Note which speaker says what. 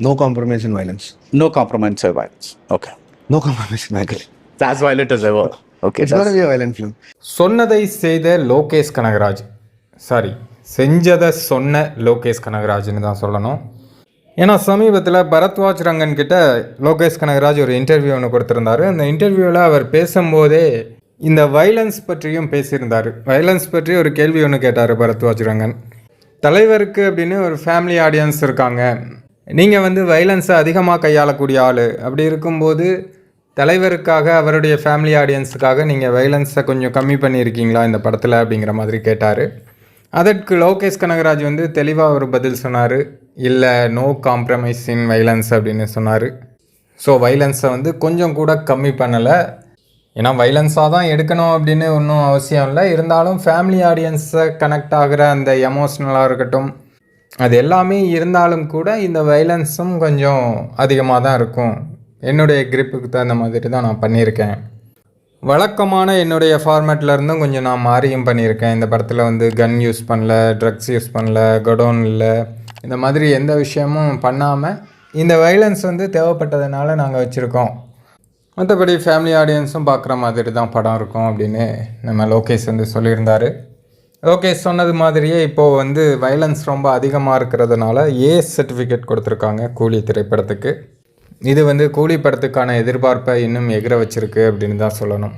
Speaker 1: No compromise in violence.
Speaker 2: No compromise or violence. Okay.
Speaker 1: No compromise in violence.
Speaker 2: As violent as ever. Okay.
Speaker 1: It's gonna be a violent film.
Speaker 3: சொன்னதை செய்த Lokesh Kanagaraj, sorry செஞ்சதை சொன்ன லோகேஷ் கனகராஜ்னு தான் சொல்லணும். ஏன்னா சமீபத்தில் பரத்வாஜ் ரங்கன் கிட்ட லோகேஷ் கனகராஜ் ஒரு இன்டர்வியூ ஒன்று கொடுத்துருந்தாரு. அந்த இன்டர்வியூவில் அவர் பேசும்போதே இந்த வைலன்ஸ் பற்றியும் பேசியிருந்தார். வைலன்ஸ் பற்றி ஒரு கேள்வி ஒன்று கேட்டார் பரத்வாஜ் ரங்கன். தலைவருக்கு அப்படின்னு ஒரு ஃபேமிலி ஆடியன்ஸ் இருக்காங்க, நீங்கள் வந்து வைலன்ஸை அதிகமாக கையாளக்கூடிய ஆள், அப்படி இருக்கும்போது தலைவருக்காக அவருடைய ஃபேமிலி ஆடியன்ஸுக்காக நீங்கள் வைலன்ஸை கொஞ்சம் கம்மி பண்ணியிருக்கீங்களா இந்த படத்தில் அப்படிங்கிற மாதிரி கேட்டார். அதற்கு லோகேஷ் கனகராஜ் வந்து தெளிவாக ஒரு பதில் சொன்னார். இல்லை, நோ காம்ப்ரமைஸ் இன் வைலன்ஸ் அப்படின்னு சொன்னார். ஸோ வைலன்ஸை வந்து கொஞ்சம் கூட கம்மி பண்ணலை. ஏன்னா வைலன்ஸாக தான் எடுக்கணும் அப்படின்னு ஒன்றும் அவசியம் இல்லை. இருந்தாலும் ஃபேமிலி ஆடியன்ஸை கனெக்ட் ஆகிற அந்த எமோஷ்னலாக இருக்கட்டும், அது எல்லாமே இருந்தாலும் கூட இந்த வைலன்ஸும் கொஞ்சம் அதிகமாக தான் இருக்கும். என்னுடைய கிரிப்புக்கு தகுந்த மாதிரி தான் நான் பண்ணியிருக்கேன். வழக்கமான என்னுடைய ஃபார்மேட்டில் இருந்தும் கொஞ்சம் நான் மாறியும் பண்ணியிருக்கேன். இந்த படத்தில் வந்து கன் யூஸ் பண்ணல, ட்ரக்ஸ் யூஸ் பண்ணல, கடோன் இல்லை, இந்த மாதிரி எந்த விஷயமும் பண்ணாமல் இந்த வைலன்ஸ் வந்து தேவைப்பட்டதுனால நாங்கள் வச்சுருக்கோம். மற்றபடி ஃபேமிலி ஆடியன்ஸும் பார்க்குற மாதிரி தான் படம் இருக்கும் அப்படின்னு நம்ம லோகேஷ் வந்து சொல்லியிருந்தார். லோகேஷ் சொன்னது மாதிரியே இப்போது வந்து வைலன்ஸ் ரொம்ப அதிகமாக இருக்கிறதுனால ஏ சர்டிஃபிகேட் கொடுத்துருக்காங்க கூலி திரைப்படத்துக்கு. இது வந்து கூலி படத்துக்கான எதிர்பார்ப்பை இன்னும் எகிர வச்சிருக்கு அப்படின்னு தான் சொல்லணும்.